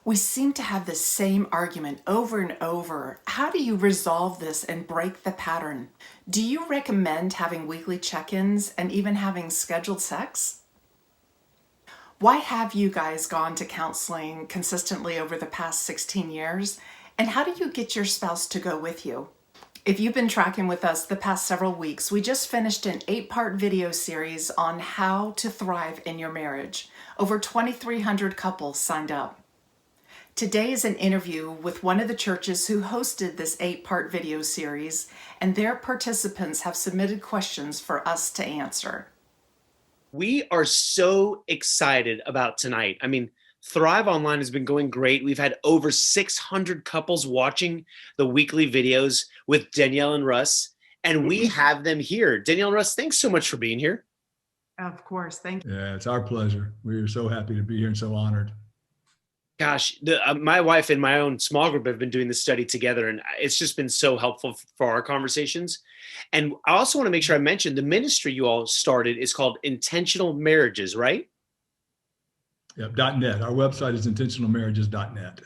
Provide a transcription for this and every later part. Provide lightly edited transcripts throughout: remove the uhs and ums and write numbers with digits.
We seem to have the same argument over and over. How do you resolve this and break the pattern? Do you recommend having weekly check-ins and even having scheduled sex? Why have you guys gone to counseling consistently over the past 16 years? And how do you get your spouse to go with you? If you've been tracking with us the past several weeks, we just finished an 8-part video series on how to thrive in your marriage. Over 2,300 couples signed up. Today is an interview with one of the churches who hosted this 8-part video series, and their participants have submitted questions for us to answer. We are so excited about tonight. I mean, Thrive Online has been going great. We've had over 600 couples watching the weekly videos with Danielle and Russ, and we have them here. Danielle and Russ, thanks so much for being here. Of course, thank you. Yeah, it's our pleasure. We are so happy to be here and so honored. Gosh, my wife and my own small group have been doing this study together, and it's just been so helpful for our conversations. And I also want to make sure I mention the ministry you all started is called Intentional Marriages, right? Yep, .net. Our website is intentionalmarriages.net.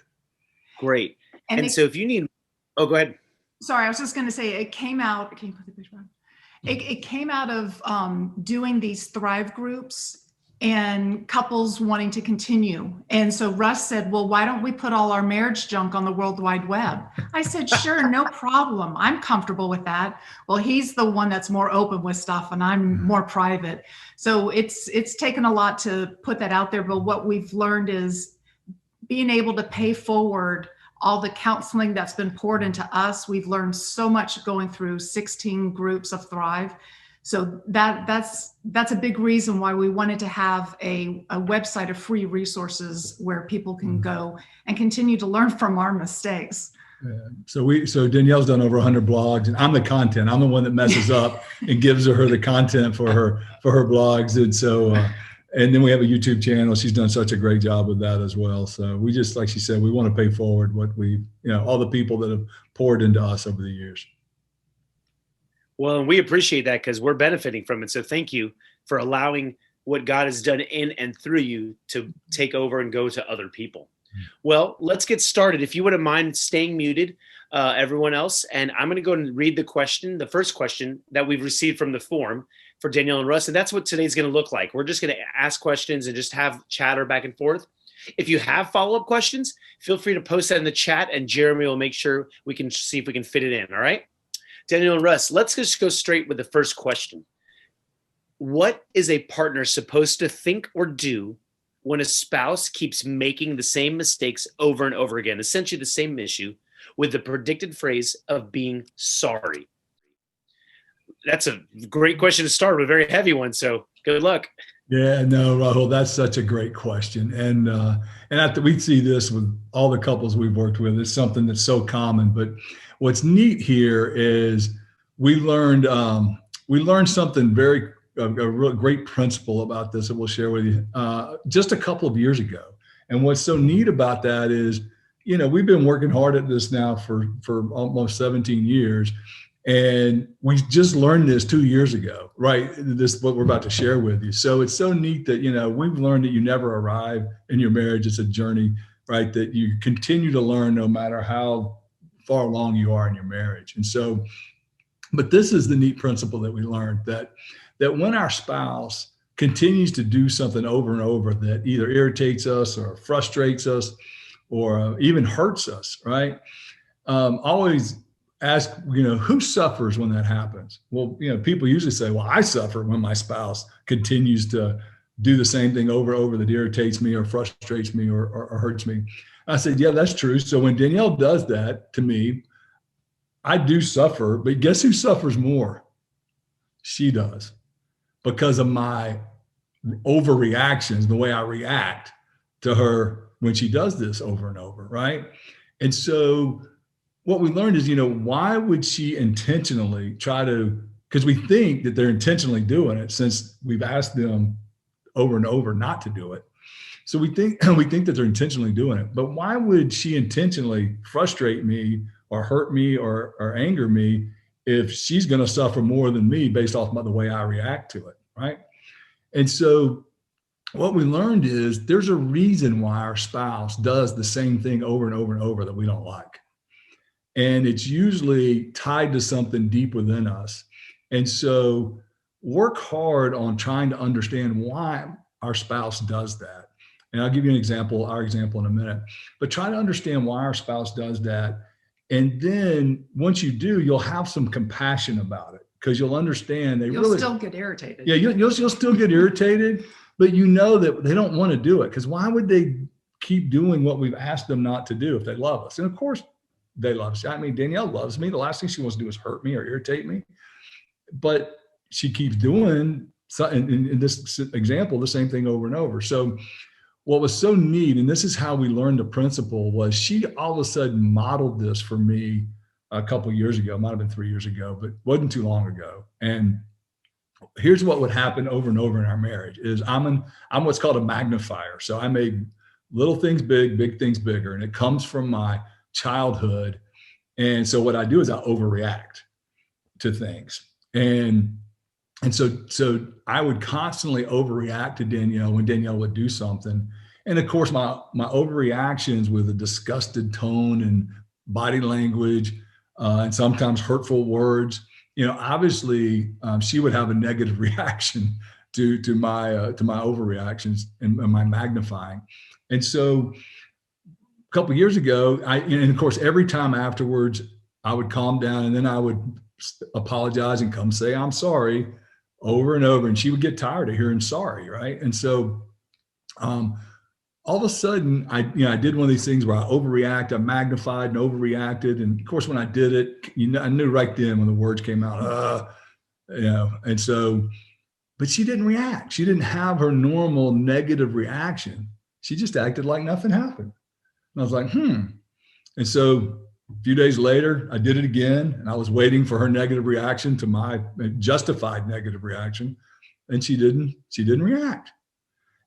Great. And so if you need, oh, go ahead. Sorry, I was just going to say it came out. Can you put the picture on? It came out of doing these Thrive groups and couples wanting to continue. And so Russ said, well, why don't we put all our marriage junk on the World Wide Web? I said, sure, no problem. I'm comfortable with that. Well, he's the one that's more open with stuff and I'm more private. So it's taken a lot to put that out there. But what we've learned is being able to pay forward all the counseling that's been poured into us. We've learned so much going through 16 groups of Thrive. So that's a big reason why we wanted to have a website of free resources where people can go and continue to learn from our mistakes. Yeah. So Danielle's done over 100 blogs, and I'm the content. I'm the one that messes up and gives her the content for her blogs. And so, and then we have a YouTube channel. She's done such a great job with that as well. So we just, like she said, we want to pay forward what all the people that have poured into us over the years. Well, and we appreciate that because we're benefiting from it. So thank you for allowing what God has done in and through you to take over and go to other people. Well, let's get started. If you wouldn't mind staying muted, everyone else, and I'm going to go and read the first question that we've received from the form for Danielle and Russ, and that's what today's going to look like. We're just going to ask questions and just have chatter back and forth. If you have follow-up questions, feel free to post that in the chat, and Jeremy will make sure we can see if we can fit it in, all right? Danielle and Russ, let's just go straight with the first question. What is a partner supposed to think or do when a spouse keeps making the same mistakes over and over again, essentially the same issue, with the predicted phrase of being sorry? That's a great question to start with, a very heavy one, so good luck. Yeah, no, Rahul, that's such a great question. And after we see this with all the couples we've worked with, it's something that's so common. But what's neat here is we learned something a real great principle about this that we'll share with you just a couple of years ago. And what's so neat about that is, we've been working hard at this now for almost 17 years. And we just learned this 2 years ago, right? This is what we're about to share with you. So it's so neat that, we've learned that you never arrive in your marriage. It's a journey, right? That you continue to learn no matter how far along you are in your marriage. And so, but this is the neat principle that we learned, that when our spouse continues to do something over and over that either irritates us or frustrates us or even hurts us, right? Always ask, who suffers when that happens? Well, people usually say, well, I suffer when my spouse continues to do the same thing over and over that irritates me or frustrates me or hurts me. I said, yeah, that's true. So when Danielle does that to me, I do suffer, but guess who suffers more? She does, because of my overreactions, the way I react to her when she does this over and over, right? And so what we learned is, why would she intentionally try to, because we think that they're intentionally doing it since we've asked them over and over not to do it. So we think that they're intentionally doing it, but why would she intentionally frustrate me or hurt me or anger me if she's going to suffer more than me based off of the way I react to it, right? And so what we learned is there's a reason why our spouse does the same thing over and over and over that we don't like. And it's usually tied to something deep within us. And so work hard on trying to understand why our spouse does that. And I'll give you an example, our example in a minute, but try to understand why our spouse does that. And then once you do, you'll have some compassion about it because you'll understand You'll still get irritated. Yeah, you'll still get irritated, but you know that they don't want to do it because why would they keep doing what we've asked them not to do if they love us? And of course, they love us. I mean, Danielle loves me. The last thing she wants to do is hurt me or irritate me, but she keeps doing, in this example, the same thing over and over. So what was so neat, and this is how we learned the principle, was she all of a sudden modeled this for me a couple of years ago. It might have been 3 years ago, but wasn't too long ago. And here's what would happen over and over in our marriage is I'm what's called a magnifier. So I make little things big, big things bigger. And it comes from my childhood. And so what I do is I overreact to things. And so I would constantly overreact to Danielle when Danielle would do something. And of course, my overreactions with a disgusted tone and body language, and sometimes hurtful words, obviously she would have a negative reaction to my overreactions and my magnifying. And so a couple of years ago, and of course, every time afterwards, I would calm down and then I would apologize and come say, I'm sorry, over and over. And she would get tired of hearing sorry, right? And so all of a sudden, I did one of these things where I overreact, I magnified and overreacted. And of course, when I did it, I knew right then when the words came out, and so, but she didn't react. She didn't have her normal negative reaction. She just acted like nothing happened. And I was like, And so a few days later, I did it again, and I was waiting for her negative reaction to my justified negative reaction, and she didn't react.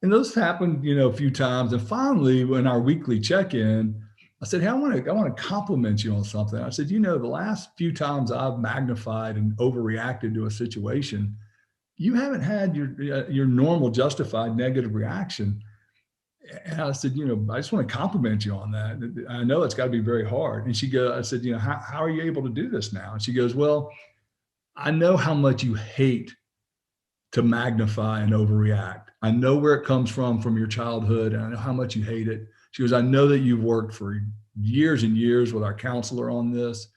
And those happened, a few times. And finally, when our weekly check-in, I said, hey, I want to compliment you on something. I said, the last few times I've magnified and overreacted to a situation, you haven't had your normal justified negative reaction. And I said, I just want to compliment you on that. I know it's got to be very hard. And I said, how are you able to do this now? And she goes, well, I know how much you hate to magnify and overreact. I know where it comes from your childhood, and I know how much you hate it. She goes, I know that you've worked for years and years with our counselor on this,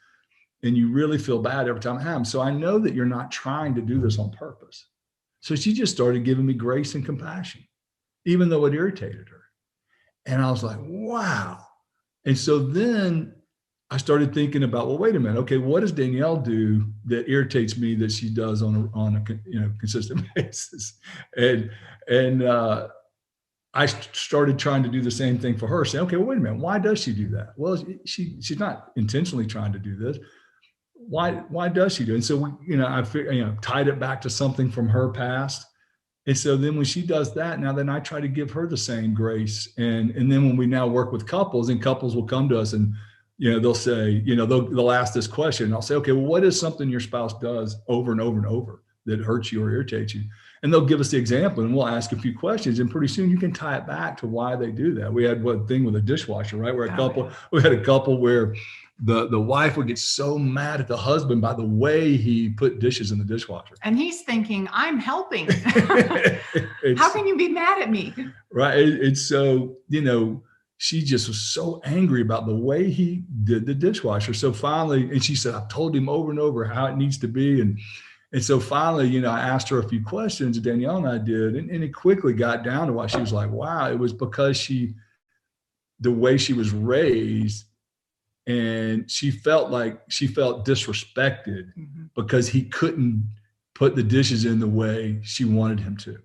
and you really feel bad every time it happens. So I know that you're not trying to do this on purpose. So she just started giving me grace and compassion, even though it irritated her. And I was like, wow. And so then I started thinking about, well, wait a minute. Okay, what does Danielle do that irritates me that she does on a consistent basis? And I started trying to do the same thing for her, saying, okay, well, wait a minute. Why does she do that? Well, she's not intentionally trying to do this. Why does she do it? And so I tied it back to something from her past. And so then when she does that, then I try to give her the same grace. And then when we now work with couples, and couples will come to us and, they'll say, they'll ask this question. And I'll say, okay, well, what is something your spouse does over and over and over that hurts you or irritates you? And they'll give us the example, and we'll ask a few questions. And pretty soon you can tie it back to why they do that. We had one thing with a dishwasher, right? We had a couple where the wife would get so mad at the husband by the way he put dishes in the dishwasher. And he's thinking, I'm helping. How can you be mad at me? Right. And so, she just was so angry about the way he did the dishwasher. So finally, and she said, I've told him over and over how it needs to be. And so finally, I asked her a few questions, Danielle and I did, and it quickly got down to why she was like, wow, it was because the way she was raised, and she felt disrespected because he couldn't put the dishes in the way she wanted him to.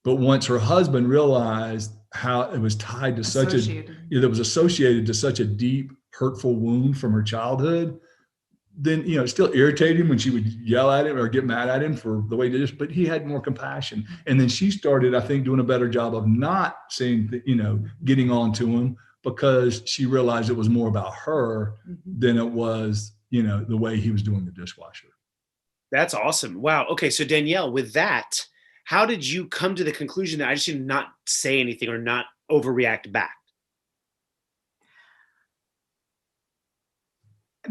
But once her husband realized how it was tied to that was associated to such a deep, hurtful wound from her childhood, then, it still irritated him when she would yell at him or get mad at him for the way he did this, but he had more compassion. And then she started, I think, doing a better job of not saying, getting on to him, because she realized it was more about her than it was, the way he was doing the dishwasher. That's awesome. Wow. Okay. So Danielle, with that, how did you come to the conclusion that I just should not say anything or not overreact back?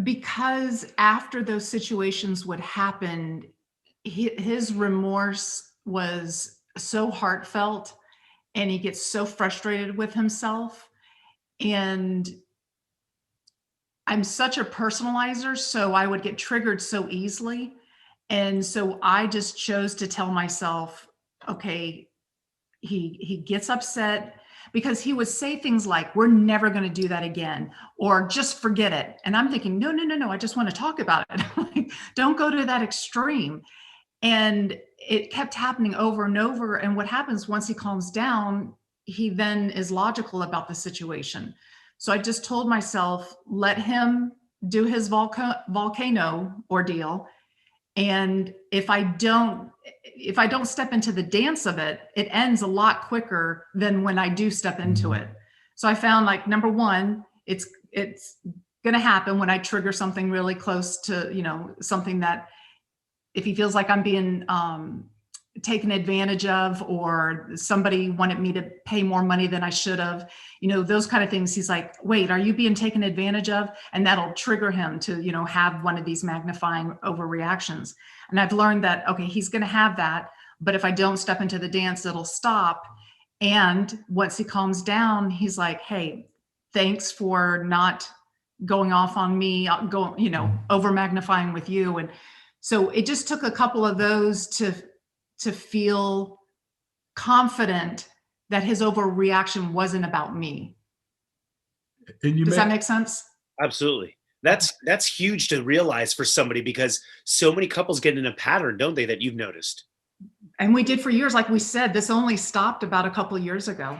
Because after those situations would happen, his remorse was so heartfelt, and he gets so frustrated with himself. And I'm such a personalizer, so I would get triggered so easily. And so I just chose to tell myself, okay, he gets upset because he would say things like, we're never going to do that again, or just forget it. And I'm thinking, no, no, no, no, I just want to talk about it. Like, don't go to that extreme. And it kept happening over and over. And what happens once he calms down, he then is logical about the situation. So I just told myself, let him do his volcano ordeal. And if I don't step into the dance of it, it ends a lot quicker than when I do step into it. So I found, like, number one, it's going to happen when I trigger something really close to, something that, if he feels like I'm being taken advantage of, or somebody wanted me to pay more money than I should have, those kind of things. He's like, wait, are you being taken advantage of? And that'll trigger him to, have one of these magnifying overreactions. And I've learned that, okay, he's going to have that, but if I don't step into the dance, it'll stop. And once he calms down, he's like, hey, thanks for not going off on me, over magnifying with you. And so it just took a couple of those to feel confident that his overreaction wasn't about me. And Does that make sense? Absolutely. That's huge to realize for somebody, because so many couples get in a pattern, don't they, that you've noticed? And we did for years. Like we said, this only stopped about a couple of years ago.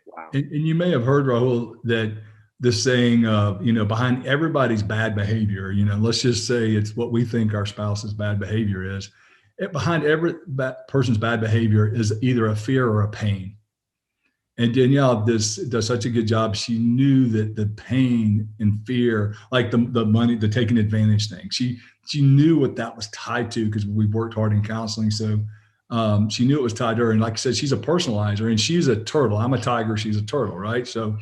Wow. And you may have heard, Rahul, that the saying, behind everybody's bad behavior, let's just say it's what we think our spouse's bad behavior is. Behind every person's bad behavior is either a fear or a pain. And Danielle does such a good job. She knew that the pain and fear, like the money, the taking advantage thing, she knew what that was tied to, because we worked hard in counseling. So she knew it was tied to her. And like I said, she's a personalizer, and she's a turtle. I'm a tiger. She's a turtle, right? So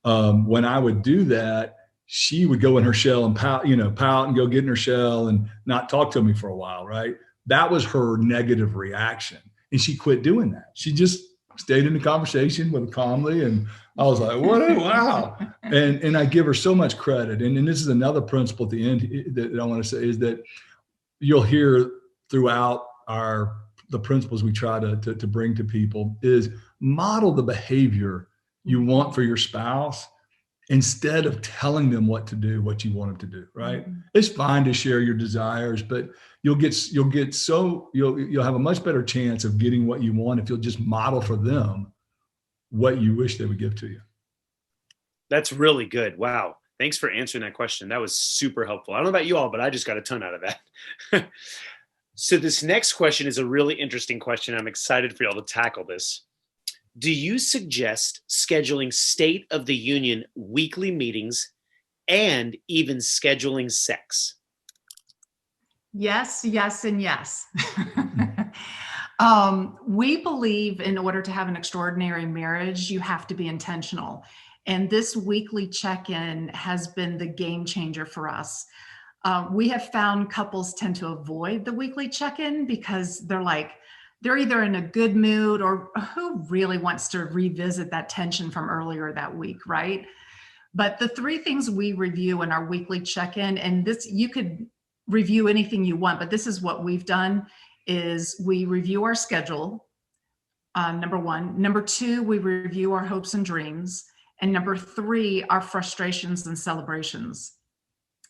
when I would do that, she would go in her shell and pout and go get in her shell and not talk to me for a while, right? That was her negative reaction. And she quit doing that. She just stayed in the conversation with calmly. And I was like, what? Wow. And I give her so much credit. And this is another principle at the end that I want to say, is that you'll hear throughout the principles we try to bring to people is model the behavior you want for your spouse, instead of telling them what to do, what you want them to do, right? Mm-hmm. It's fine to share your desires, but you'll have a much better chance of getting what you want if you'll just model for them what you wish they would give to you. That's really good. Wow. Thanks for answering that question. That was super helpful. I don't know about you all, but I just got a ton out of that. So this next question is a really interesting question. I'm excited for y'all to tackle this. Do you suggest scheduling State of the Union weekly meetings and even scheduling sex? Yes, yes, and yes. We believe in order to have an extraordinary marriage, you have to be intentional. And this weekly check-in has been the game changer for us. We have found couples tend to avoid the weekly check-in because they're either in a good mood, or who really wants to revisit that tension from earlier that week, right? But the three things we review in our weekly check-in, and this, you could review anything you want, but this is what we've done, is we review our schedule, number one. Number two, we review our hopes and dreams. And number three, our frustrations and celebrations.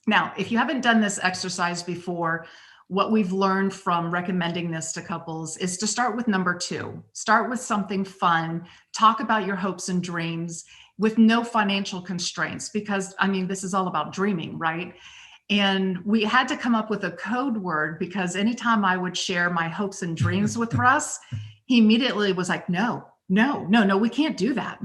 Now, if you haven't done this exercise before, what we've learned from recommending this to couples is to start with number two. Start with something fun. Talk about your hopes and dreams with no financial constraints, because this is all about dreaming, right? And we had to come up with a code word, because anytime I would share my hopes and dreams with Russ, he immediately was like, no, we can't do that.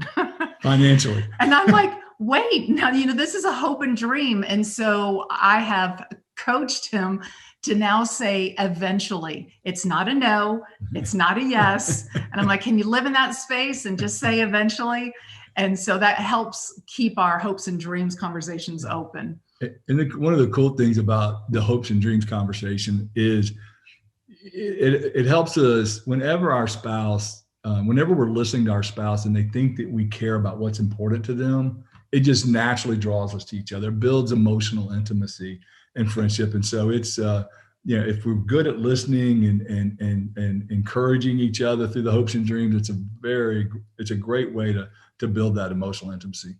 Financially. And I'm like, wait, now, this is a hope and dream. And so I have coached him to now say eventually. It's not a no, it's not a yes. And I'm like, can you live in that space and just say eventually? And so that helps keep our hopes and dreams conversations open. And one of the cool things about the hopes and dreams conversation is it helps us whenever our spouse, whenever we're listening to our spouse and they think that we care about what's important to them, it just naturally draws us to each other, it builds emotional intimacy and friendship. And so it's, if we're good at listening and encouraging each other through the hopes and dreams, it's a great way to build that emotional intimacy.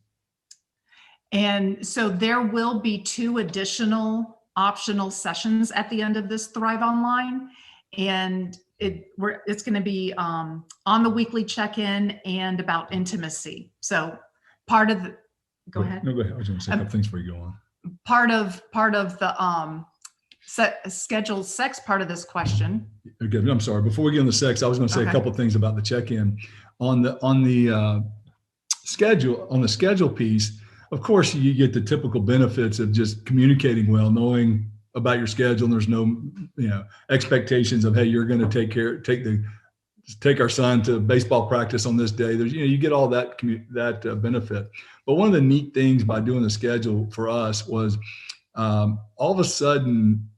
And so there will be 2 additional optional sessions at the end of this Thrive Online. And it's going to be on the weekly check-in and about intimacy. So part of the, go ahead. No, go ahead. I was going to say a couple things before you go on. Part of the scheduled sex part of this question. Okay, I'm sorry. Before we get on the sex, I was going to say a couple of things about the check-in on the schedule piece. Of course, you get the typical benefits of just communicating well, knowing about your schedule, and there's no, expectations of, hey, you're going to take our son to baseball practice on this day. There's, you get all that benefit. But one of the neat things by doing the schedule for us was all of a sudden,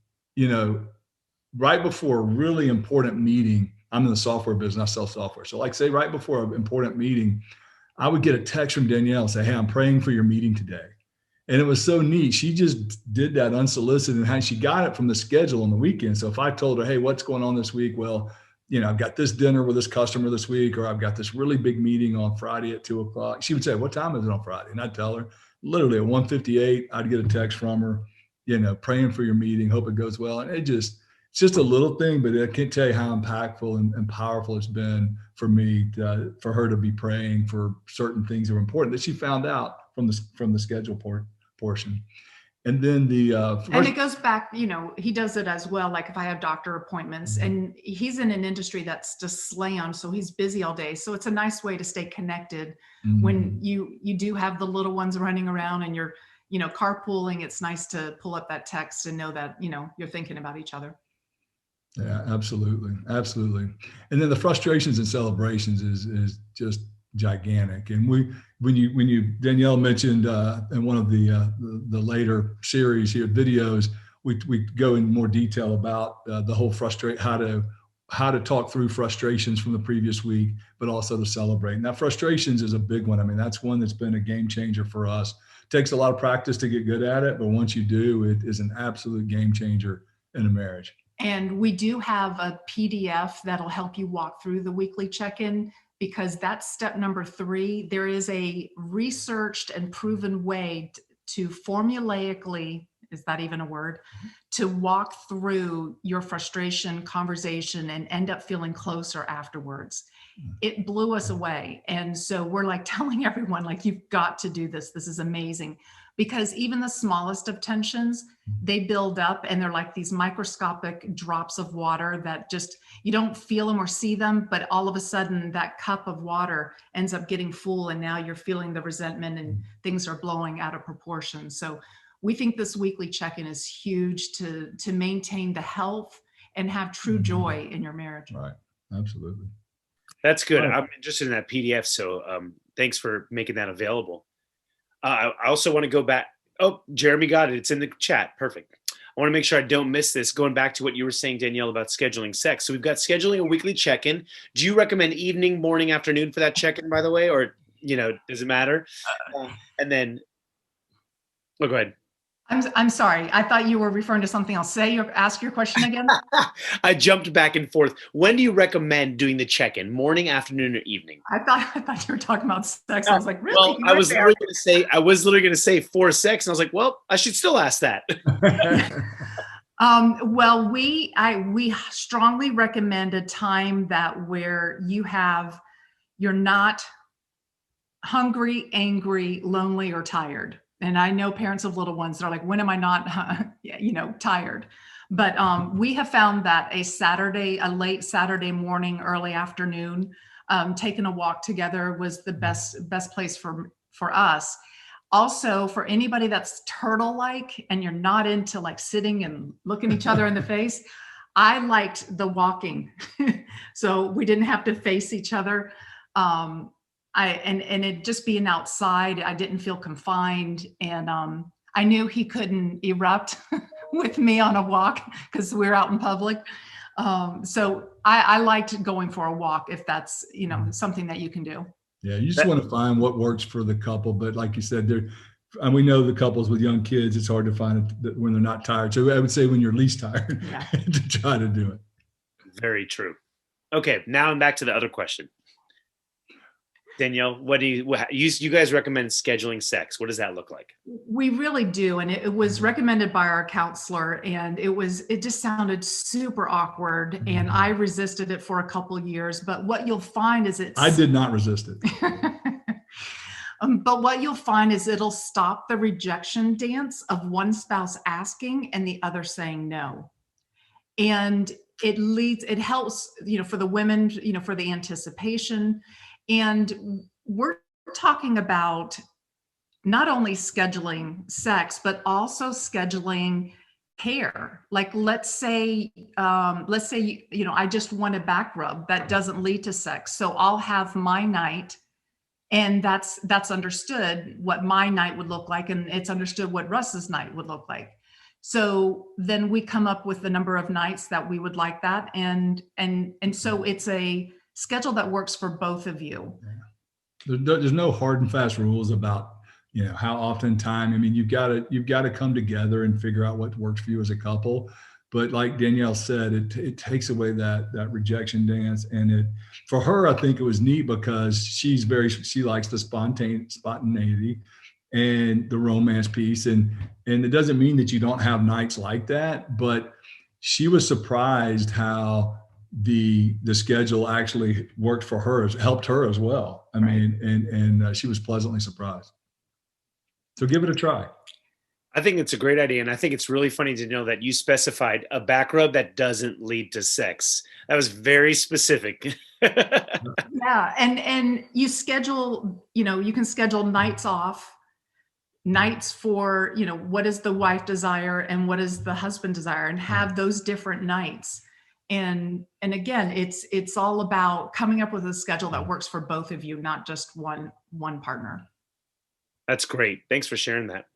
right before a really important meeting, I'm in the software business, I sell software. So like say right before an important meeting, I would get a text from Danielle and say, hey, I'm praying for your meeting today. And it was so neat. She just did that unsolicited, and she got it from the schedule on the weekend. So if I told her, hey, what's going on this week? Well, I've got this dinner with this customer this week, or I've got this really big meeting on Friday at 2:00. She would say, what time is it on Friday? And I'd tell her literally at 1:58, I'd get a text from her, praying for your meeting. Hope it goes well. And it's just a little thing, but I can't tell you how impactful and powerful it's been for me, for her to be praying for certain things that were important that she found out from the schedule portion. And then and it goes back, he does it as well. Like if I have doctor appointments, and he's in an industry that's just slammed, so he's busy all day. So it's a nice way to stay connected when you do have the little ones running around and you're, carpooling. It's nice to pull up that text and know that, you're thinking about each other. Yeah, absolutely. Absolutely. And then the frustrations and celebrations is just gigantic. And when you Danielle mentioned in one of the later series here, videos, we go in more detail about the whole how to talk through frustrations from the previous week, but also to celebrate. Now, frustrations is a big one. I mean, that's one that's been a game changer for us. It takes a lot of practice to get good at it, but once you do, it is an absolute game changer in a marriage. And we do have a PDF that'll help you walk through the weekly check-in, because that's step number 3. There is a researched and proven way to formulaically, is that even a word, to walk through your frustration, conversation, and end up feeling closer afterwards. It blew us away. And so we're like telling everyone, like, you've got to do this. This is amazing. Because even the smallest of tensions, they build up, and they're like these microscopic drops of water that just, you don't feel them or see them, but all of a sudden that cup of water ends up getting full, and now you're feeling the resentment and things are blowing out of proportion. So we think this weekly check-in is huge to maintain the health and have true joy in your marriage. Right. Absolutely. That's good. I'm interested in that PDF. So thanks for making that available. I also want to go back. Oh, Jeremy got it. It's in the chat. Perfect. I want to make sure I don't miss this. Going back to what you were saying, Danielle, about scheduling sex. So we've got scheduling a weekly check-in. Do you recommend evening, morning, afternoon for that check-in, by the way? Or, does it matter? And then, go ahead. I'm sorry. I thought you were referring to something else. Ask your question again. I jumped back and forth. When do you recommend doing the check-in? Morning, afternoon, or evening? I thought you were talking about sex. I was like, really? Well, I was literally going to say for sex, and I was like, well, I should still ask that. Well, we strongly recommend a time where you're not hungry, angry, lonely, or tired. And I know parents of little ones that are like, when am I not, tired? But we have found that a late Saturday morning, early afternoon, taking a walk together was the best place for us. Also, for anybody that's turtle-like and you're not into like sitting and looking each other in the face, I liked the walking. So we didn't have to face each other. And it just being outside, I didn't feel confined. And I knew he couldn't erupt with me on a walk because we're out in public. So I liked going for a walk if that's, something that you can do. Yeah, you just want to find what works for the couple. But like you said, and we know the couples with young kids, it's hard to find it when they're not tired. So I would say when you're least tired, to try to do it. Very true. Okay, now I'm back to the other question. Danielle, what do you guys recommend scheduling sex? What does that look like? We really do. And it was recommended by our counselor, and it just sounded super awkward. And I resisted it for a couple of years, but what you'll find is I did not resist it. But what you'll find is it'll stop the rejection dance of one spouse asking and the other saying no. And it helps, for the women, for the anticipation. And we're talking about not only scheduling sex, but also scheduling care. Like, let's say, I just want a back rub that doesn't lead to sex. So I'll have my night, and that's understood what my night would look like. And it's understood what Russ's night would look like. So then we come up with the number of nights that we would like that. And so it's a schedule that works for both of you. There's no hard and fast rules about, how often time. I mean, you've got to come together and figure out what works for you as a couple. But like Danielle said, it takes away that rejection dance. And for her, I think it was neat because she likes the spontaneity and the romance piece. And it doesn't mean that you don't have nights like that, but she was surprised how the schedule actually worked for her, helped her as well. I mean, and she was pleasantly surprised. So give it a try. I think it's a great idea. And I think it's really funny to know that you specified a back rub that doesn't lead to sex. That was very specific. Yeah. And you schedule, you can schedule nights off, nights for, what does the wife desire and what does the husband desire, and have those different nights. And again, it's all about coming up with a schedule that works for both of you, not just one partner. That's great. Thanks for sharing that.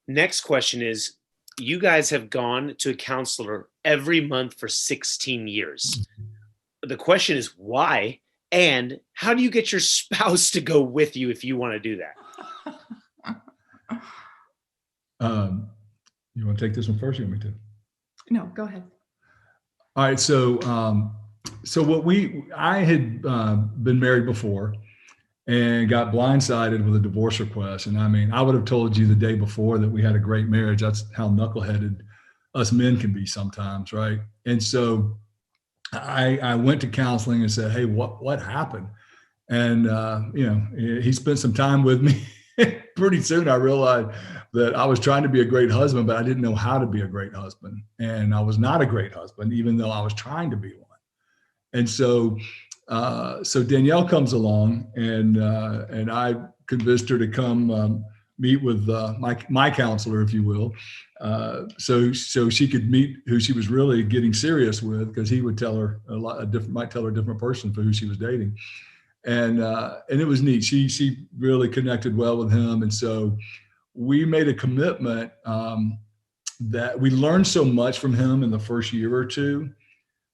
Next question is, you guys have gone to a counselor every month for 16 years. The question is why, and how do you get your spouse to go with you if you want to do that? You want to take this one first? Or you want me to? No, go ahead. All right. So I had been married before and got blindsided with a divorce request. And I mean, I would have told you the day before that we had a great marriage. That's how knuckleheaded us men can be sometimes. Right. And so I went to counseling and said, hey, what happened? And, he spent some time with me. Pretty soon I realized that I was trying to be a great husband, but I didn't know how to be a great husband. And I was not a great husband, even though I was trying to be one. And so Danielle comes along, and I convinced her to come meet with my counselor, if you will, so she could meet who she was really getting serious with, because he would tell her might tell her a different person for who she was dating. And it was neat. She really connected well with him. And so we made a commitment that we learned so much from him in the first year or two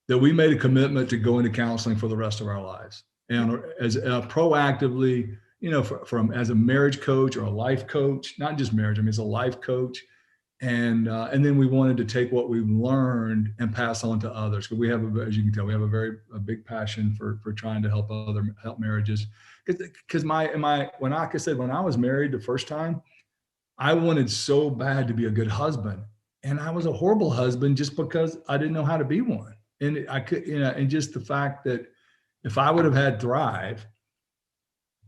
that we made a commitment to go into counseling for the rest of our lives. And as proactively, from as a marriage coach or a life coach, not just marriage, I mean, as a life coach. And then we wanted to take what we've learned and pass on to others. Because we have, as you can tell, we have a big passion for trying to help marriages. Because when I was married the first time, I wanted so bad to be a good husband, and I was a horrible husband just because I didn't know how to be one. And I could, and just the fact that if I would have had Thrive,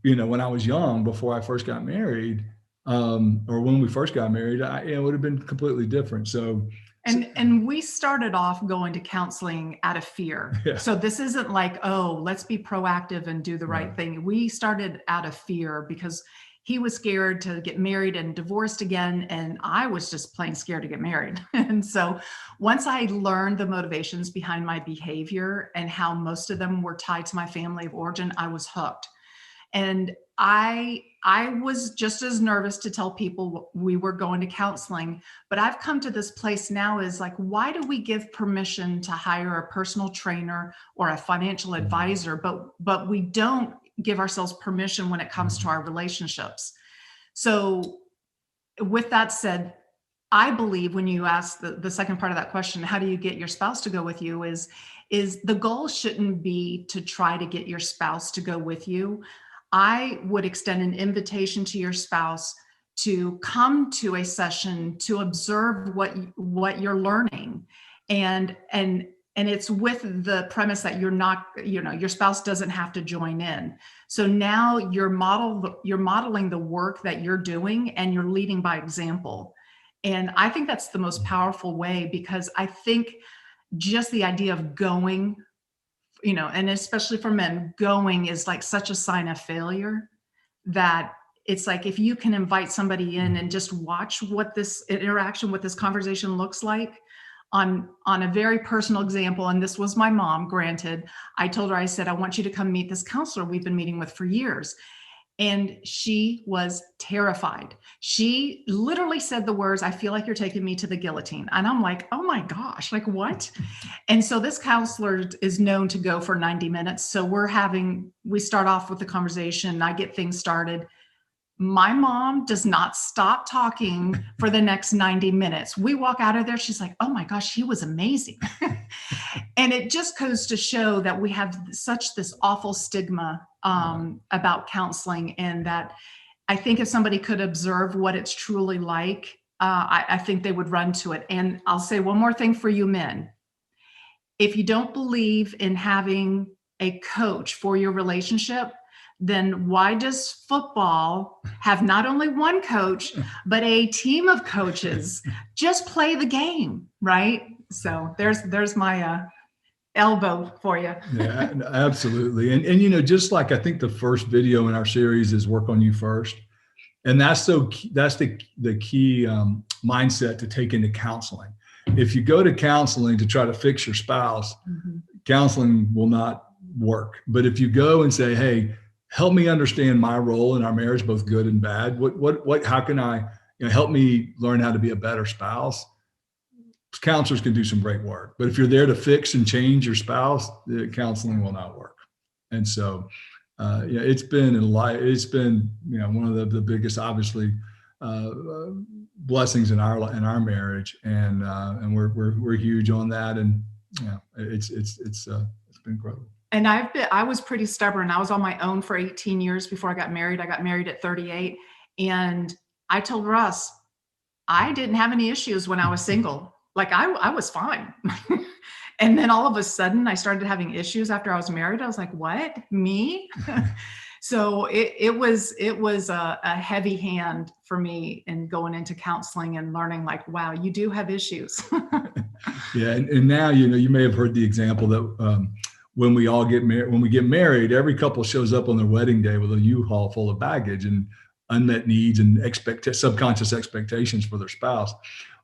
when I was young, before I first got married, or when we first got married, it would have been completely different. So, and we started off going to counseling out of fear. Yeah. So this isn't like, oh, let's be proactive and do the right thing. We started out of fear because he was scared to get married and divorced again. And I was just plain scared to get married. And so once I learned the motivations behind my behavior and how most of them were tied to my family of origin, I was hooked. And I was just as nervous to tell people we were going to counseling, but I've come to this place now is like, why do we give permission to hire a personal trainer or a financial advisor, but we don't give ourselves permission when it comes to our relationships? So with that said, I believe when you ask the second part of that question, how do you get your spouse to go with you, is the goal shouldn't be to try to get your spouse to go with you. I would extend an invitation to your spouse to come to a session to observe what you're learning, and it's with the premise that you're not, your spouse doesn't have to join in. So now you're modeling the work that you're doing, and you're leading by example. And I think that's the most powerful way, because I think just the idea of going, and especially for men, going is like such a sign of failure, that it's like, if you can invite somebody in and just watch what this interaction, what this conversation looks like on a very personal example. And this was my mom, granted. I told her, I said, I want you to come meet this counselor we've been meeting with for years. And she was terrified. She literally said the words, "I feel like you're taking me to the guillotine." And I'm like, oh my gosh, like what? And so this counselor is known to go for 90 minutes. So we start off with the conversation. I get things started. My mom does not stop talking for the next 90 minutes. We walk out of there. She's like, oh my gosh, she was amazing. And it just goes to show that we have such this awful stigma about counseling, and that I think if somebody could observe what it's truly like, I think they would run to it. And I'll say one more thing for you men. If you don't believe in having a coach for your relationship, then why does football have not only one coach, but a team of coaches? Just play the game, right? So there's my elbow for you. Yeah, absolutely. And just like, I think the first video in our series is work on you first. And that's the key mindset to take into counseling. If you go to counseling to try to fix your spouse, counseling will not work. But if you go and say, hey, help me understand my role in our marriage, both good and bad. How can I, help me learn how to be a better spouse? Counselors can do some great work, but if you're there to fix and change your spouse, the counseling will not work. And so, it's been one of the biggest, obviously, blessings in our marriage, and we're huge on that, and it's been incredible. And I was pretty stubborn. I was on my own for 18 years before I got married. I got married at 38. And I told Russ, I didn't have any issues when I was single. Like I was fine. And then all of a sudden I started having issues after I was married. I was like, what? Me? So it was a heavy hand for me in going into counseling and learning, like, wow, you do have issues. Yeah. And now, you may have heard the example that, when we get married, every couple shows up on their wedding day with a U-Haul full of baggage and unmet needs and subconscious expectations for their spouse.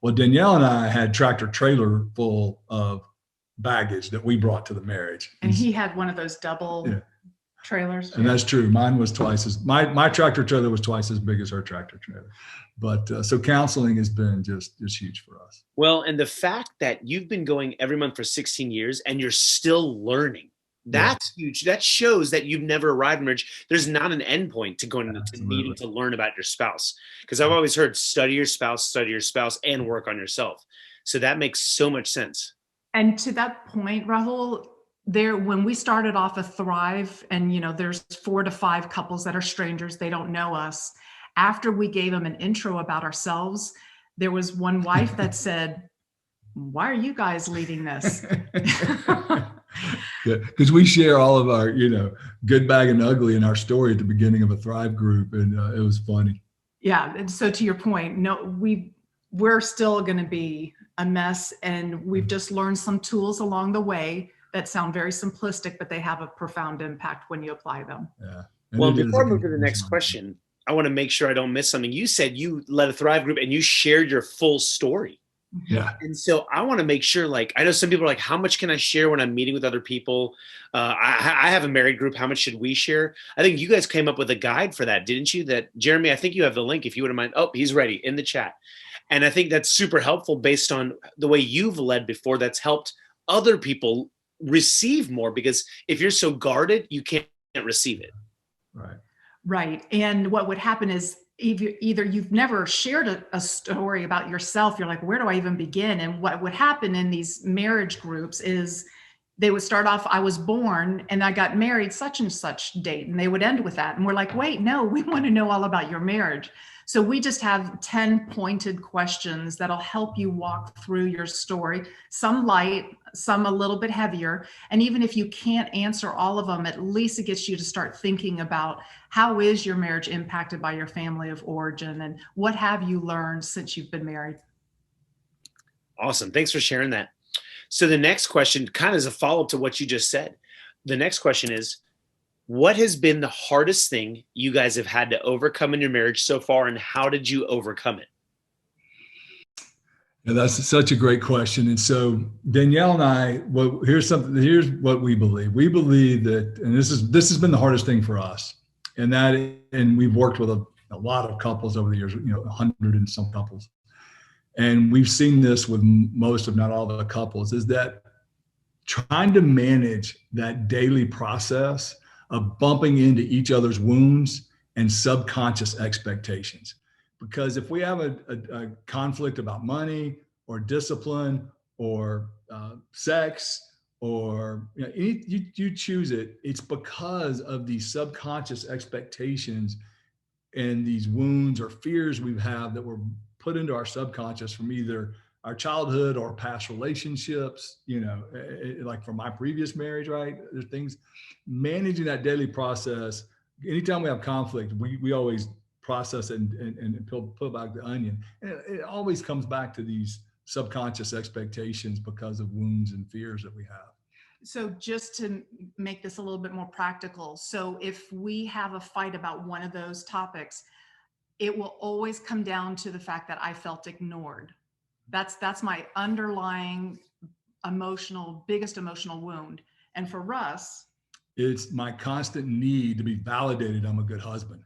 Well, Danielle and I had tractor trailer full of baggage that we brought to the marriage. And he had one of those double trailers. And that's true. Mine was my tractor trailer was twice as big as her tractor trailer. But so counseling has been just huge for us. Well, and the fact that you've been going every month for 16 years and you're still learning, that's huge. That shows that you've never arrived in marriage. There's not an end point to going to needing to learn about your spouse. Because I've always heard study your spouse, and work on yourself. So that makes so much sense. And to that point, Rahul, when we started off a Thrive, and there's 4 to 5 couples that are strangers, they don't know us. After we gave them an intro about ourselves, there was one wife that said, why are you guys leading this? Because we share all of our, good, bad, and ugly in our story at the beginning of a Thrive group. And it was funny. Yeah. And so to your point, no, we're still going to be a mess. And we've just learned some tools along the way that sound very simplistic, but they have a profound impact when you apply them. Yeah. Well, before I move to the next question, I want to make sure I don't miss something. You said you led a Thrive group and you shared your full story. Yeah. And so I want to make sure, like, I know some people are like, how much can I share when I'm meeting with other people? I have a married group. How much should we share? I think you guys came up with a guide for that, didn't you? That Jeremy, I think you have the link if you wouldn't mind. Oh, he's ready in the chat. And I think that's super helpful based on the way you've led before. That's helped other people receive more, because if you're so guarded, you can't receive it. Right. Right. And what would happen is either you've never shared a story about yourself, you're like, where do I even begin? And what would happen in these marriage groups is they would start off, I was born and I got married such and such date, and they would end with that. And we're like, wait, no, we want to know all about your marriage. So we just have 10 pointed questions that'll help you walk through your story, some light, some a little bit heavier. And even if you can't answer all of them, at least it gets you to start thinking about, how is your marriage impacted by your family of origin, and what have you learned since you've been married? Awesome. Thanks for sharing that. So the next question kind of is a follow-up to what you just said. The next question is, what has been the hardest thing you guys have had to overcome in your marriage so far, and how did you overcome it? Yeah, that's such a great question. And so Danielle and I, well, here's what we believe. We believe that, and this has been the hardest thing for us. And we've worked with a lot of couples over the years, 100 and some couples. And we've seen this with most, if not all, the couples, is that trying to manage that daily process of bumping into each other's wounds and subconscious expectations. Because if we have a conflict about money or discipline or sex, or you choose it, it's because of these subconscious expectations and these wounds or fears we have that were put into our subconscious from either our childhood or past relationships, like from my previous marriage, right? There's things, managing that daily process. Anytime we have conflict, we always process it and peel back the onion. And it always comes back to these subconscious expectations because of wounds and fears that we have. So just to make this a little bit more practical. So if we have a fight about one of those topics, it will always come down to the fact that I felt ignored. That's my underlying biggest emotional wound. And for Russ, it's my constant need to be validated I'm a good husband.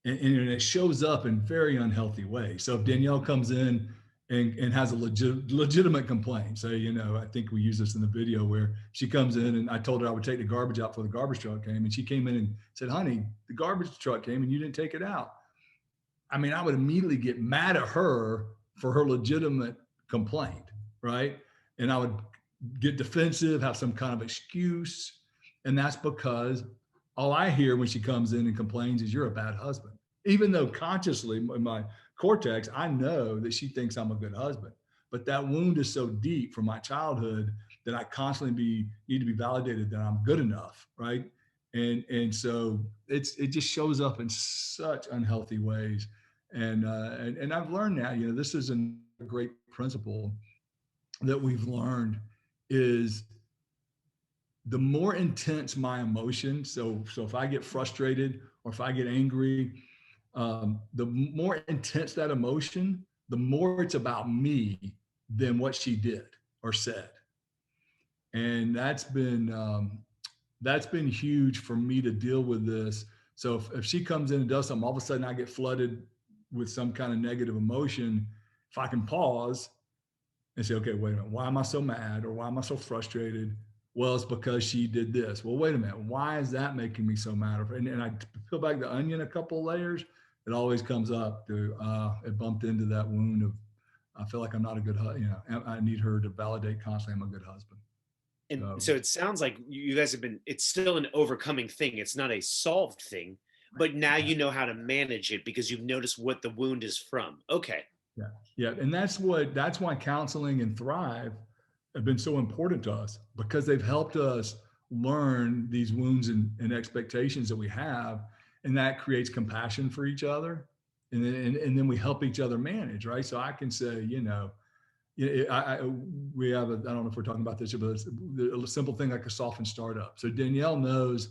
And it shows up in very unhealthy ways. So if Danielle comes in and has a legitimate complaint, say, I think we use this in the video where she comes in and I told her I would take the garbage out before the garbage truck came. And she came in and said, honey, the garbage truck came and you didn't take it out. I mean, I would immediately get mad at her for her legitimate complaint, right? And I would get defensive, have some kind of excuse. And that's because all I hear when she comes in and complains is you're a bad husband. Even though consciously in my cortex, I know that she thinks I'm a good husband. But that wound is so deep from my childhood that I constantly need to be validated that I'm good enough, right? And so it just shows up in such unhealthy ways. And I've learned now, this is a great principle that we've learned is the more intense my emotion. So if I get frustrated or if I get angry, the more intense that emotion, the more it's about me than what she did or said. And that's been huge for me to deal with this. So if she comes in and does something, all of a sudden I get flooded with some kind of negative emotion. If I can pause and say, okay, wait a minute, why am I so mad or why am I so frustrated? Well, it's because she did this. Well, wait a minute, why is that making me so mad? And I peel back the onion a couple of layers. It always comes up to it bumped into that wound of I feel like I'm not a good husband. I need her to validate constantly I'm a good husband. And so it sounds like you guys it's still an overcoming thing. It's not a solved thing, but now you know how to manage it because you've noticed what the wound is from. Okay. Yeah. And that's why counseling and Thrive have been so important to us, because they've helped us learn these wounds and expectations that we have. And that creates compassion for each other. And then we help each other manage, right? So I can say, we have I don't know if we're talking about this, but it's a simple thing like a soften startup. So Danielle knows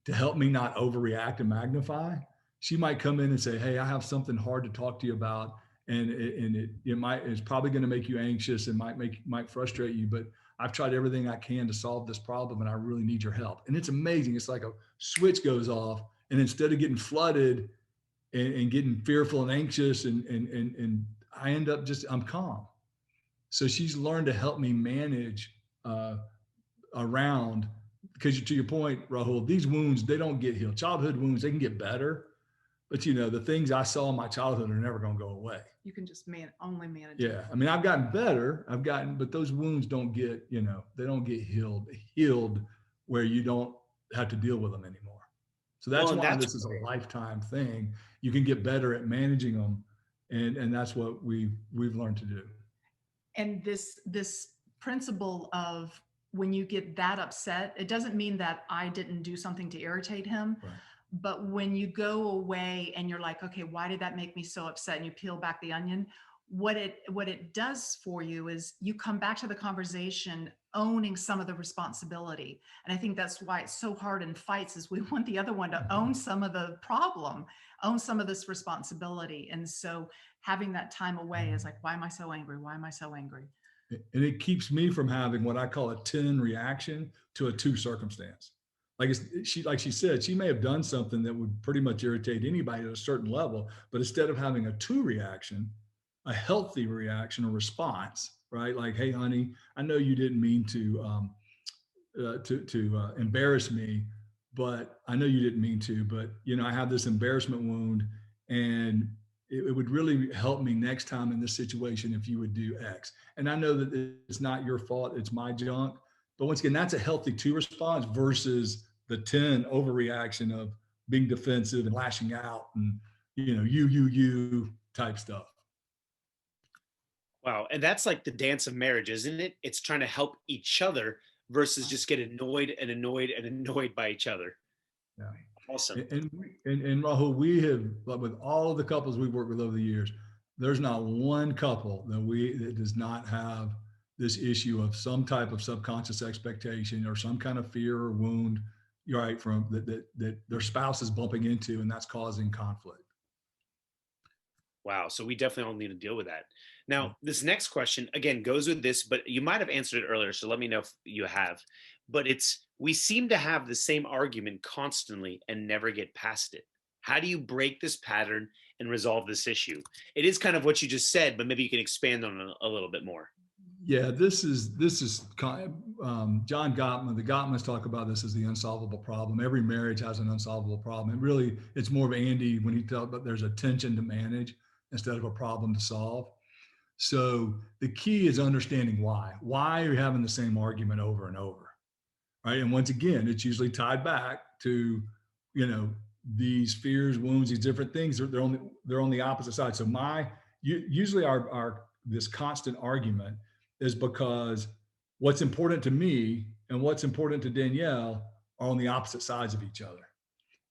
to help me not overreact and magnify. She might come in and say, hey, I have something hard to talk to you about. And it's probably going to make you anxious and might frustrate you, but I've tried everything I can to solve this problem and I really need your help. And it's amazing. It's like a switch goes off, and instead of getting flooded and getting fearful and anxious and I end up I'm calm. So she's learned to help me manage around, because to your point, Rahul, these wounds, they don't get healed. Childhood wounds, they can get better, but the things I saw in my childhood are never going to go away. You can just only manage. Yeah. I mean, I've gotten better. But those wounds don't get, they don't get healed where you don't have to deal with them anymore. So that's why this is a lifetime thing. You can get better at managing them. And that's what we've learned to do. And this principle of, when you get that upset, it doesn't mean that I didn't do something to irritate him. Right. But when you go away and you're like, okay, why did that make me so upset? And you peel back the onion, what it does for you is you come back to the conversation owning some of the responsibility. And I think that's why it's so hard in fights, is we want the other one to own some of the problem, own some of this responsibility. And so having that time away is like, why am I so angry? Why am I so angry? And it keeps me from having what I call a 10 reaction to a 2 circumstance. Like she said, she may have done something that would pretty much irritate anybody at a certain level, but instead of having a 2 reaction, a healthy reaction or response, right? Like, hey, honey, I know you didn't mean to embarrass me, but I know you didn't mean to, but I have this embarrassment wound, and it would really help me next time in this situation if you would do X. And I know that it's not your fault, it's my junk. But once again, that's a healthy 2 response versus the 10 overreaction of being defensive and lashing out and, you type stuff. Wow. And that's like the dance of marriage, isn't it? It's trying to help each other versus just get annoyed by each other. Yeah. Awesome. And Rahul, we have, with all of the couples we've worked with over the years, there's not one couple that does not have this issue of some type of subconscious expectation or some kind of fear or wound, right, from that their spouse is bumping into, and that's causing conflict. Wow. So we definitely all need to deal with that. Now, this next question, again, goes with this, but you might have answered it earlier, so let me know if you have. But we seem to have the same argument constantly and never get past it. How do you break this pattern and resolve this issue? It is kind of what you just said, but maybe you can expand on it a little bit more. Yeah, this is John Gottman. The Gottmans talk about this as the unsolvable problem. Every marriage has an unsolvable problem. And really, it's more of Andy when he talks about there's a tension to manage instead of a problem to solve. So the key is understanding why. Why are you having the same argument over and over, right? And once again, it's usually tied back to, these fears, wounds, these different things. They're on the opposite side. So usually our this constant argument is because what's important to me and what's important to Danielle are on the opposite sides of each other.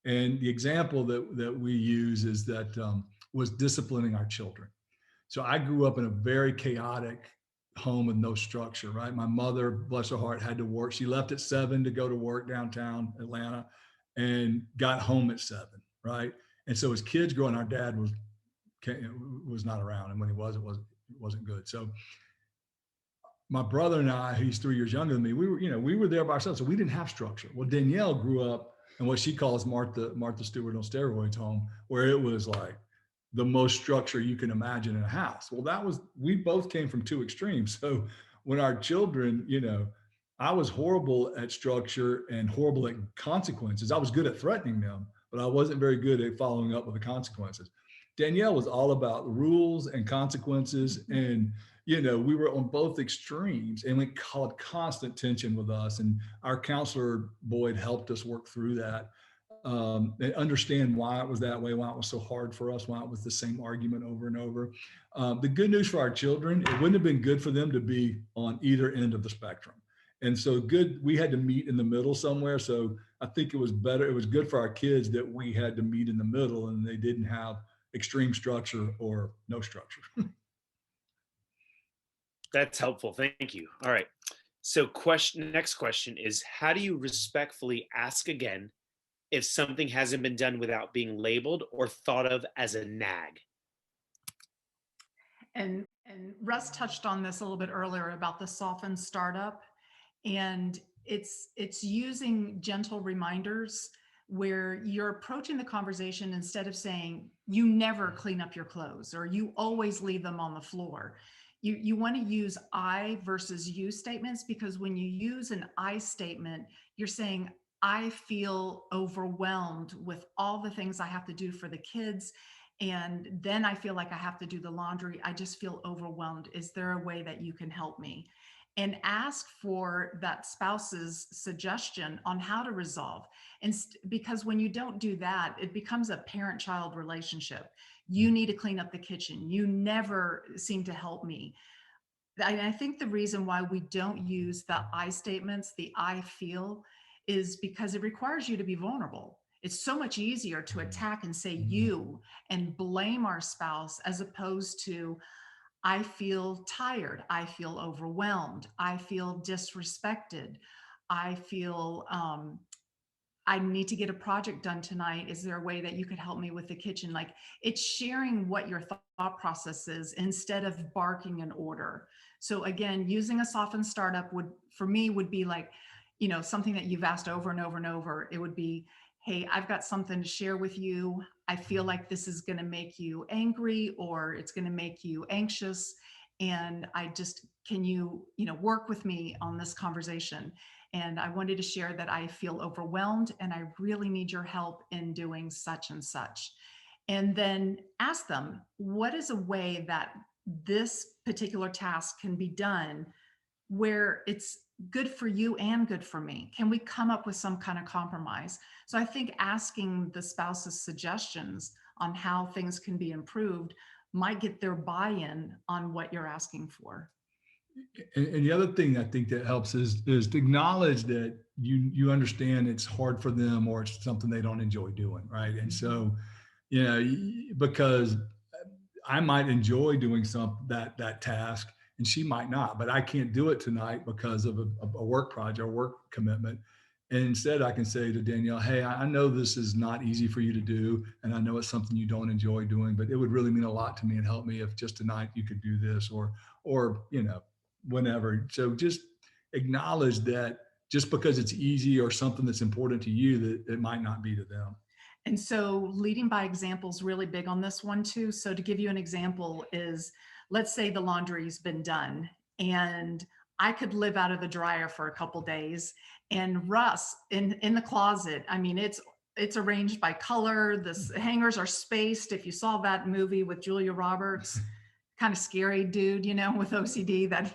And the example that we use is that was disciplining our children. So I grew up in a very chaotic home with no structure, right? My mother, bless her heart, had to work. She left at 7 to go to work downtown Atlanta and got home at 7, right? And so as kids growing, our dad was not around. And when he was, it wasn't good. So my brother and I, he's 3 years younger than me, we were there by ourselves. So we didn't have structure. Well, Danielle grew up in what she calls Martha Stewart on steroids home, where it was like the most structure you can imagine in a house. Well, we both came from 2 extremes. So when our children, I was horrible at structure and horrible at consequences. I was good at threatening them, but I wasn't very good at following up with the consequences. Danielle was all about rules and consequences. And, we were on both extremes, and we called constant tension with us. And our counselor, Boyd, helped us work through that and understand why it was that way, why it was so hard for us, why it was the same argument over and over. The good news for our children, it wouldn't have been good for them to be on either end of the spectrum. And so we had to meet in the middle somewhere. So I think it was good for our kids that we had to meet in the middle and they didn't have extreme structure or no structure. That's helpful. Thank you. All right. So next question is, how do you respectfully ask again if something hasn't been done without being labeled or thought of as a nag. And Russ touched on this a little bit earlier about the softened startup, and it's using gentle reminders where you're approaching the conversation instead of saying you never clean up your clothes or you always leave them on the floor. You want to use I versus you statements, because when you use an I statement, you're saying, I feel overwhelmed with all the things I have to do for the kids. And then I feel like I have to do the laundry. I just feel overwhelmed. Is there a way that you can help me? And ask for that spouse's suggestion on how to resolve. And because when you don't do that, it becomes a parent-child relationship. You need to clean up the kitchen. You never seem to help me. I think the reason why we don't use the I statements, the I feel, is because it requires you to be vulnerable. It's so much easier to attack and say you and blame our spouse, as opposed to, I feel tired. I feel overwhelmed. I feel disrespected. I feel I need to get a project done tonight. Is there a way that you could help me with the kitchen? Like, it's sharing what your thought process is instead of barking an order. So again, using a softened startup would, for me, would be like, something that you've asked over and over and over. It would be, hey, I've got something to share with you. I feel like this is going to make you angry, or it's going to make you anxious. And can you, work with me on this conversation? And I wanted to share that I feel overwhelmed and I really need your help in doing such and such. And then ask them, what is a way that this particular task can be done where it's good for you and good for me? Can we come up with some kind of compromise? So I think asking the spouse's suggestions on how things can be improved might get their buy-in on what you're asking for. And the other thing I think that helps is to acknowledge that you understand it's hard for them, or it's something they don't enjoy doing, right? And so, because I might enjoy doing that task, and she might not, but I can't do it tonight because of a work project or work commitment. And instead, I can say to Danielle, hey, I know this is not easy for you to do, and I know it's something you don't enjoy doing, but it would really mean a lot to me and help me if just tonight you could do this, or whenever. So just acknowledge that just because it's easy or something that's important to you, that it might not be to them. And so leading by example is really big on this one too. So to give you an example is, let's say the laundry's been done and I could live out of the dryer for a couple days, and Russ in the closet, I mean, it's arranged by color. The hangers are spaced. If you saw that movie with Julia Roberts, kind of scary dude, with OCD that,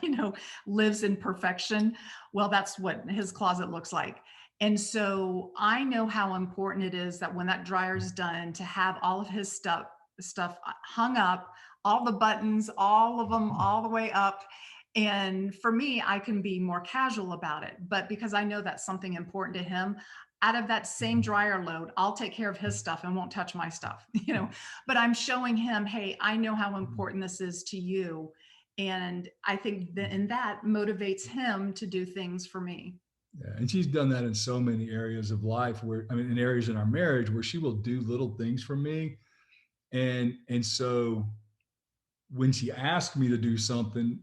lives in perfection. Well, that's what his closet looks like. And so I know how important it is that when that dryer's done, to have all of his stuff hung up, all the buttons, all of them, all the way up. And for me, I can be more casual about it, but because I know that's something important to him, out of that same dryer load, I'll take care of his stuff and won't touch my stuff, but I'm showing him, hey, I know how important this is to you. And I think that motivates him to do things for me. Yeah, and she's done that in so many areas of life in areas in our marriage where she will do little things for me. And so when she asks me to do something,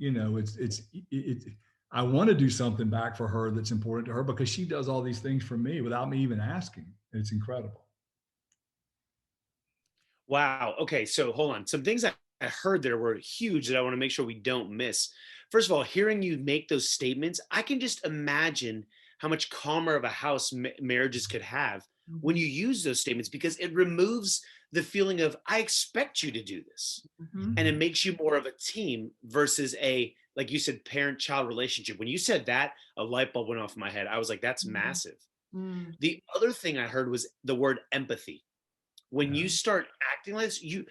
I want to do something back for her that's important to her, because she does all these things for me without me even asking. It's incredible. Wow. Okay. So hold on. Some things I heard there were huge that I want to make sure we don't miss. First of all, hearing you make those statements, I can just imagine how much calmer of a house marriages could have when you use those statements, because it removes the feeling of, I expect you to do this. Mm-hmm. And it makes you more of a team versus like you said, parent-child relationship. When you said that, a light bulb went off in my head. I was like, that's massive. Mm-hmm. The other thing I heard was the word empathy. When you start acting like this, you're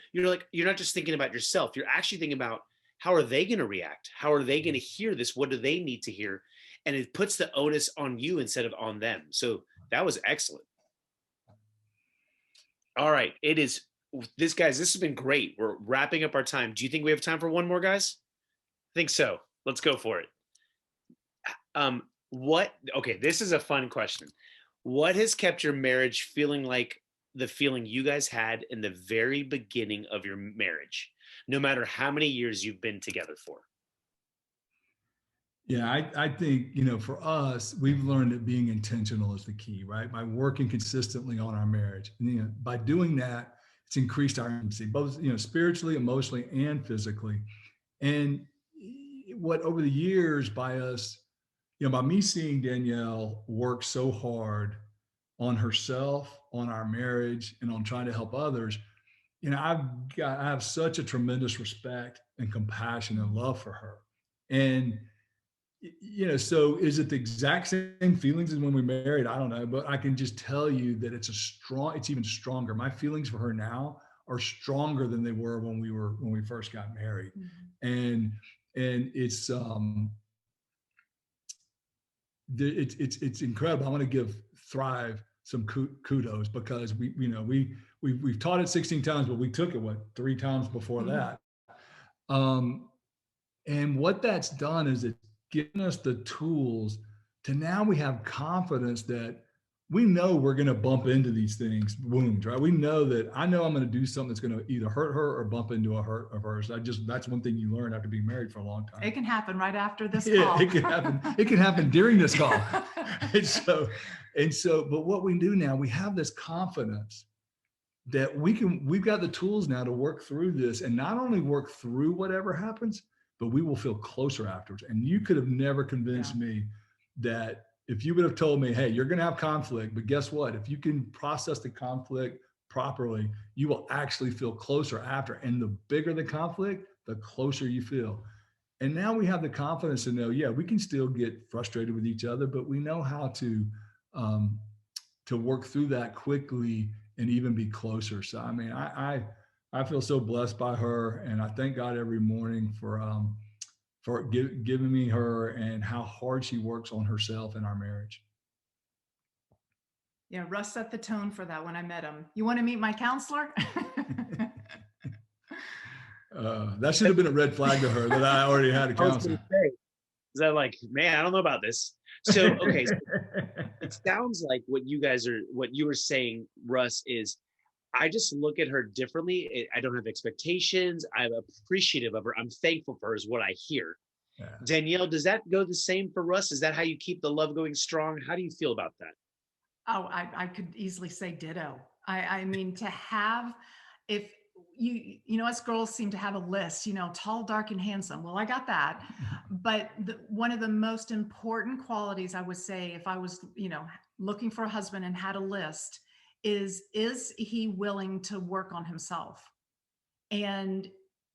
not just thinking about yourself. You're actually thinking about, how are they going to react? How are they going to hear this? What do they need to hear? And it puts the onus on you instead of on them. So that was excellent. All right. This has been great. We're wrapping up our time. Do you think we have time for one more, guys? I think so. Let's go for it. Okay. This is a fun question. What has kept your marriage feeling like the feeling you guys had in the very beginning of your marriage, no matter how many years you've been together for? Yeah, I think, you know, for us, we've learned that being intentional is the key, right? By working consistently on our marriage. And, you know, by doing that, it's increased our intimacy, both, you know, spiritually, emotionally, and physically. And what over the years by us, you know, by me seeing Danielle work so hard on herself, on our marriage, and on trying to help others, you know, I have such a tremendous respect and compassion and love for her. And you know, so is it the exact same feelings as when we married? I don't know, but I can just tell you that it's even stronger. My feelings for her now are stronger than they were when we first got married. Mm-hmm. And it's incredible. I want to give Thrive some kudos because we've taught it 16 times, but we took it what 3 times before Mm-hmm. that. And what that's done is it's given us the tools to now we have confidence that we know we're going to bump into these things, wounds, right? We know that I know I'm going to do something that's going to either hurt her or bump into a hurt of hers. That's one thing you learn after being married for a long time. It can happen right after this Yeah, call. it can happen. It can happen during this call. But what we do now, we have this confidence that we've got the tools now to work through this and not only work through whatever happens, but we will feel closer afterwards. And you could have never convinced me that if you would have told me, hey, you're going to have conflict, but guess what? If you can process the conflict properly, you will actually feel closer after. And the bigger the conflict, the closer you feel. And now we have the confidence to know, yeah, we can still get frustrated with each other, but we know how to work through that quickly and even be closer. So, I mean, I feel so blessed by her, and I thank God every morning for giving me her and how hard she works on herself in our marriage. Yeah, Russ set the tone for that when I met him. You want to meet my counselor? That should have been a red flag to her that I already had a counselor. Is that like, man, I don't know about this. So, okay, so it sounds like what you were saying, Russ, is I just look at her differently. I don't have expectations. I'm appreciative of her. I'm thankful for her is what I hear. Yeah. Danielle, does that go the same for Russ? Is that how you keep the love going strong? How do you feel about that? Oh, I could easily say ditto. I mean, to have, if you know, us girls seem to have a list, you know, tall, dark, and handsome. Well, I got that. But one of the most important qualities I would say, if I was, you know, looking for a husband and had a list, is he willing to work on himself and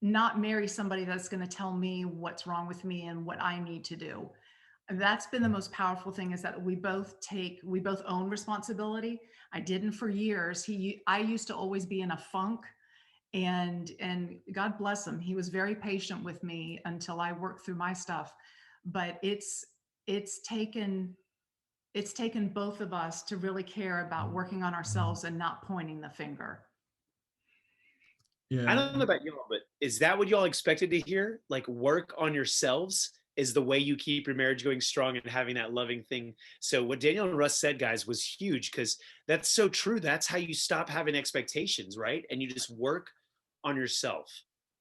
not marry somebody that's going to tell me what's wrong with me and what I need to do. And that's been the most powerful thing, is that we both own responsibility. I didn't for years. I used to always be in a funk, and God bless him, he was very patient with me until I worked through my stuff. But it's taken both of us to really care about working on ourselves and not pointing the finger. Yeah. I don't know about y'all, but is that what y'all expected to hear? Like, work on yourselves is the way you keep your marriage going strong and having that loving thing. So what Danielle and Russ said, guys, was huge, because that's so true. That's how you stop having expectations, right? And you just work on yourself.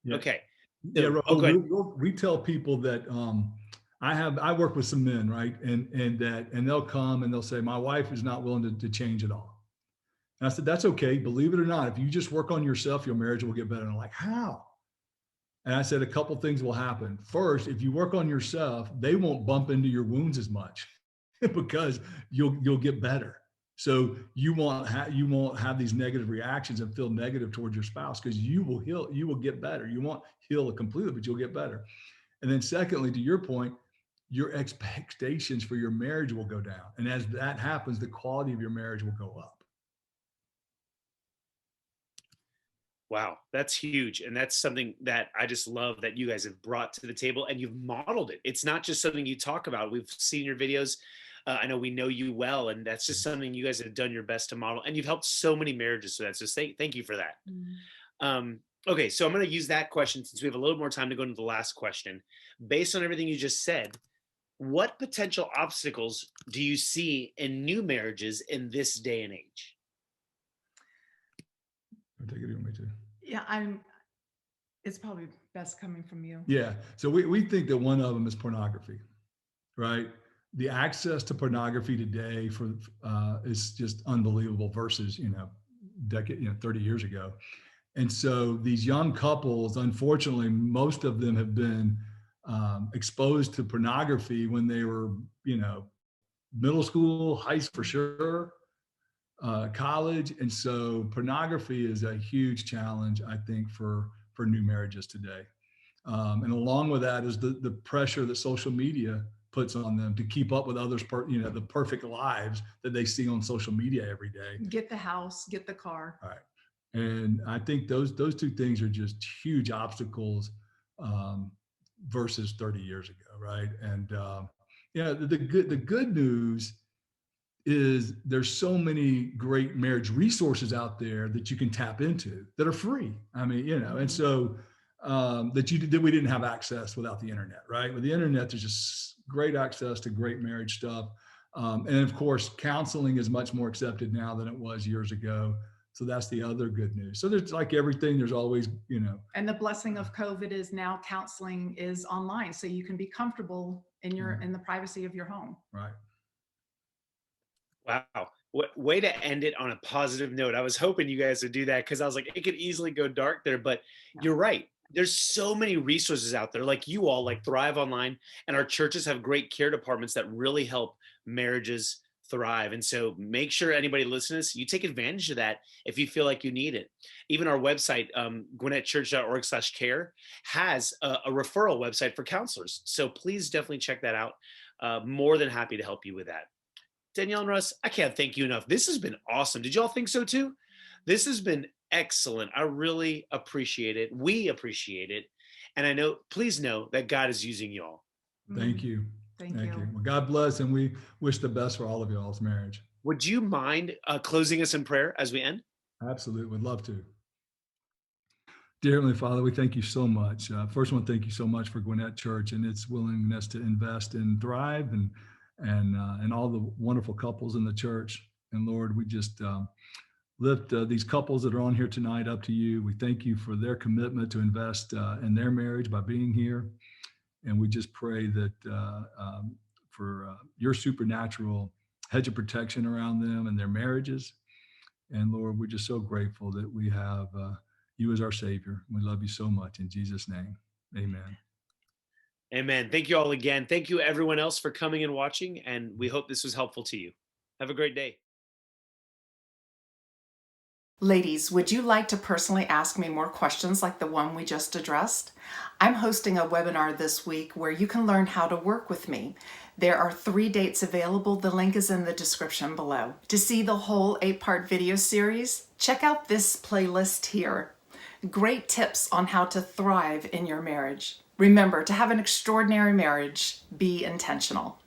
Yeah. Okay. So, we tell people that I work with some men, right? And they'll come and they'll say, my wife is not willing to change at all. And I said, that's okay. Believe it or not, if you just work on yourself, your marriage will get better. And I'm like, how? And I said, a couple things will happen. First, if you work on yourself, they won't bump into your wounds as much because you'll get better. So you won't have these negative reactions and feel negative towards your spouse, because you will heal. You will get better. You won't heal completely, but you'll get better. And then secondly, to your point, your expectations for your marriage will go down. And as that happens, the quality of your marriage will go up. Wow, that's huge. And that's something that I just love that you guys have brought to the table, and you've modeled it. It's not just something you talk about. We've seen your videos. I know we know you well, and that's just something you guys have done your best to model, and you've helped so many marriages. So that's just thank you for that. Mm-hmm. Okay, so I'm going to use that question since we have a little more time to go into the last question. Based on everything you just said, What potential obstacles do you see in new marriages in this day and age? I'll take it, you want me to? Yeah, it's probably best coming from you. Yeah. So we think that one of them is pornography, right? The access to pornography today is just unbelievable versus, 30 years ago. And so these young couples, unfortunately, most of them have been exposed to pornography when they were, middle school, high school for sure, college. And so pornography is a huge challenge, I think, for new marriages today. And along with that is the pressure that social media puts on them to keep up with others, the perfect lives that they see on social media every day. Get the house, get the car. All right. And I think those two things are just huge obstacles versus 30 years ago, right? And the good news is there's so many great marriage resources out there that you can tap into that are free. I mean, and so that we didn't have access without the internet, right? With the internet, there's just great access to great marriage stuff. And of course, counseling is much more accepted now than it was years ago. So that's the other good news. So there's like everything, there's always, And the blessing of COVID is now counseling is online. So you can be comfortable in in the privacy of your home. Right. Wow. Way to end it on a positive note. I was hoping you guys would do that because I was like, it could easily go dark there, but you're right. There's so many resources out there, like you all, like Thrive Online, and our churches have great care departments that really help marriages thrive. And so make sure anybody listening to this, you take advantage of that if you feel like you need it. Even our website, gwinnettchurch.org/care, has a referral website for counselors. So please definitely check that out. More than happy to help you with that. Danielle and Russ, I can't thank you enough. This has been awesome. Did y'all think so too? This has been excellent. I really appreciate it. We appreciate it. And please know that God is using y'all. Thank you. Thank you. Well, God bless, and we wish the best for all of y'all's marriage. Would you mind closing us in prayer as we end? Absolutely. Would love to. Dear Heavenly Father, we thank you so much. First one, thank you so much for Gwinnett Church and its willingness to invest in Thrive and all the wonderful couples in the church. And Lord, we just lift these couples that are on here tonight up to you. We thank you for their commitment to invest in their marriage by being here. And we just pray that for your supernatural hedge of protection around them and their marriages. And Lord, we're just so grateful that we have you as our Savior. We love you so much. In Jesus' name, amen. Amen. Thank you all again. Thank you everyone else for coming and watching. And we hope this was helpful to you. Have a great day. Ladies, would you like to personally ask me more questions like the one we just addressed? I'm hosting a webinar this week where you can learn how to work with me. There are 3 dates available. The link is in the description below. To see the whole 8-part video series, check out this playlist here. Great tips on how to thrive in your marriage. Remember, to have an extraordinary marriage, be intentional.